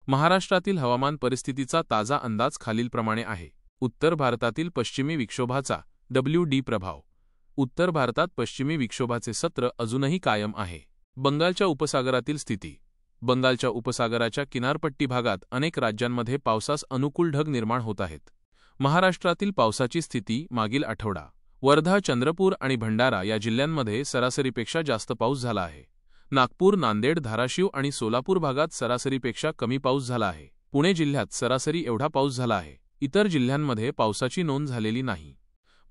महाराष्ट्रातील हवामान परिस्थितीचा ताजा अंदाज खालीलप्रमाणे आहे. उत्तर भारतातील पश्चिमी विक्षोभाचा WD प्रभाव. उत्तर भारतात पश्चिमी विक्षोभाचे सत्र अजूनही कायम आहे. बंगालच्या उपसागरातील स्थिती. बंगालच्या उपसागराच्या किनारपट्टी भागात अनेक राज्यांमध्ये पावसास अनुकूल ढग निर्माण होत आहेत. महाराष्ट्रातील पावसाची स्थिती मागील आठवडा. वर्धा, चंद्रपूर आणि भंडारा या जिल्ह्यांमध्ये सरासरीपेक्षा जास्त पाऊस झाला आहे. नागपूर, नांदेड, धाराशिव आणि सोलापूर भागात सरासरीपेक्षा कमी पाऊस झाला आहे. पुणे जिल्ह्यात सरासरी एवढा पाऊस झाला आहे. इतर जिल्ह्यांमध्ये पावसाची नोंद झालेली नाही.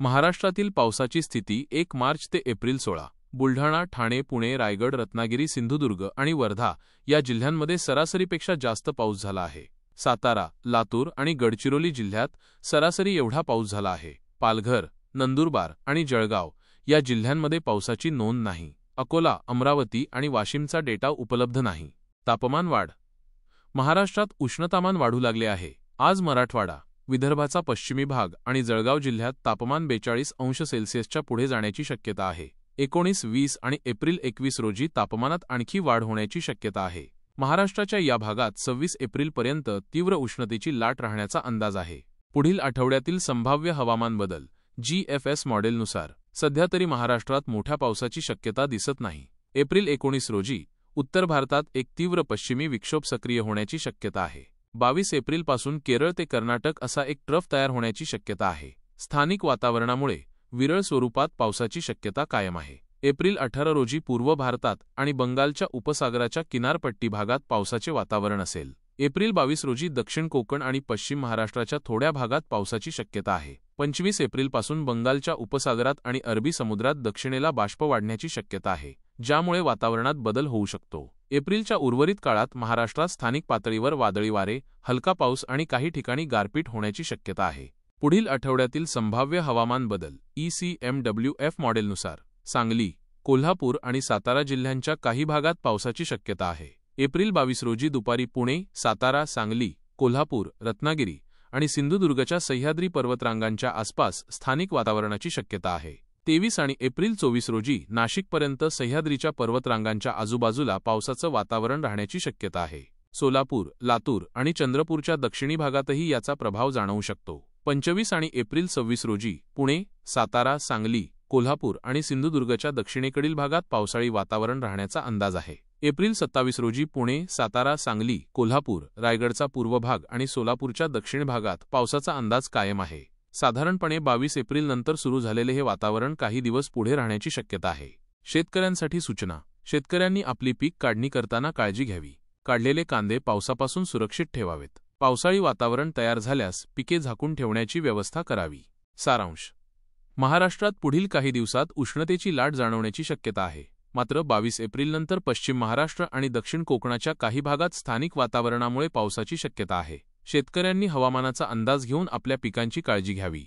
महाराष्ट्रातील पावसाची स्थिती 1 मार्च ते एप्रिल 16. बुलढाणा, ठाणे, पुणे, रायगड, रत्नागिरी, सिंधुदुर्ग आणि वर्धा या जिल्ह्यांमध्ये सरासरीपेक्षा जास्त पाऊस झाला आहे. सातारा, लातूर आणि गडचिरोली जिल्ह्यात सरासरी एवढा पाऊस झाला आहे. पालघर, नंदुरबार आणि जळगाव या जिल्ह्यांमध्ये पावसाची नोंद नाही. अकोला, अमरावती आणि वाशिमचा डेटा उपलब्ध नाही. तापमान वाढ. महाराष्ट्रात उष्णतामान वाढू लागले आहे. आज मराठवाडा, विदर्भाचा पश्चिमी भाग आणि जळगाव जिल्ह्यात तापमान 42 अंश सेल्सिअसच्या पुढे जाण्याची शक्यता आहे. 19, 20 आणि एप्रिल 21 रोजी तापमानात आणखी वाढ होण्याची शक्यता आहे. महाराष्ट्राच्या या भागात 26 एप्रिलपर्यंत तीव्र उष्णतेची लाट राहण्याचा अंदाज आहे. पुढील आठवड्यातील संभाव्य हवामान बदल. GFS मॉडेलनुसार सध्या तरी महाराष्ट्रात मोठ्या पावसाची शक्यता दिसत नाही. एप्रिल 19 रोजी उत्तर भारतात एक तीव्र पश्चिमी विक्षोभ सक्रिय होण्याची शक्यता आहे. 22 एप्रिलपासून केरळ ते कर्नाटक असा एक ट्रफ तयार होण्याची शक्यता आहे. स्थानिक वातावरणामुळे विरळ स्वरूपात पावसाची शक्यता कायम आहे. एप्रिल 18 रोजी पूर्व भारतात आणि बंगालच्या उपसागराच्या किनारपट्टी भागात पावसाचे वातावरण असेल. एप्रिल 22 रोजी दक्षिण कोकण आणि पश्चिम महाराष्ट्राच्या थोड्या भागात पावसाची शक्यता आहे. 25 एप्रिलपासून बंगालच्या उपसागरात आणि अरबी समुद्रात दक्षिणेला बाष्प वाढण्याची शक्यता आहे, ज्यामुळे वातावरणात बदल होऊ शकतो. एप्रिलच्या उर्वरित काळात महाराष्ट्रात स्थानिक पातळीवर वादळी वारे, हलका पाऊस आणि काही ठिकाणी गारपीट होण्याची शक्यता आहे. पुढील आठवड्यातील संभाव्य हवामान बदल. ECMWF मॉडेलनुसार सांगली, कोल्हापूर आणि सातारा जिल्ह्यांच्या काही भागात पावसाची शक्यता आहे. एप्रिल 22 रोजी दुपारी पुणे, सातारा, सांगली, कोल्हापूर, रत्नागिरी आणि सिंधुदुर्गच्या सह्याद्री पर्वतरांगांच्या आसपास स्थानिक वातावरणाची शक्यता आहे. 23 आणि एप्रिल 24 रोजी नाशिकपर्यंत सह्याद्रीच्या पर्वतरांगांच्या आजूबाजूला पावसाचं वातावरण राहण्याची शक्यता आहे. सोलापूर, लातूर आणि चंद्रपूरच्या दक्षिणी भागातही याचा प्रभाव जाणवू शकतो. 25 आणि एप्रिल 26 रोजी पुणे, सातारा, सांगली, कोल्हापूर आणि सिंधुदुर्गच्या दक्षिणेकडील भागात पावसाळी वातावरण राहण्याचा अंदाज आहे. एप्रिल 27 रोजी पुणे, सातारा, सांगली, कोल्हापूर, रायगडचा पूर्व भाग आणि सोलापूरच्या दक्षिण भागात पावसाचा अंदाज कायम आहे. साधारणपणे 22 एप्रिल नंतर सुरू झालेले हे वातावरण काही दिवस पुढे राहण्याची शक्यता आहे. शेतकऱ्यांसाठी सूचना. शेतकऱ्यांनी आपली पीक काढणी करताना काळजी घ्यावी. काढलेले कांदे पावसापासून सुरक्षित ठेवावेत. पावसाळी वातावरण तयार झाल्यास पिके झाकून ठेवण्याची व्यवस्था करावी. सारांश. महाराष्ट्रात पुढील काही दिवसात उष्णतेची लाट जाणवण्याची शक्यता आहे. मात्र 22 एप्रिलनंतर पश्चिम महाराष्ट्र आणि दक्षिण कोकणाच्या काही भागात स्थानिक वातावरणामुळे पावसाची शक्यता आहे. शेतकऱ्यांनी हवामानाचा अंदाज घेऊन आपल्या पिकांची काळजी घ्यावी.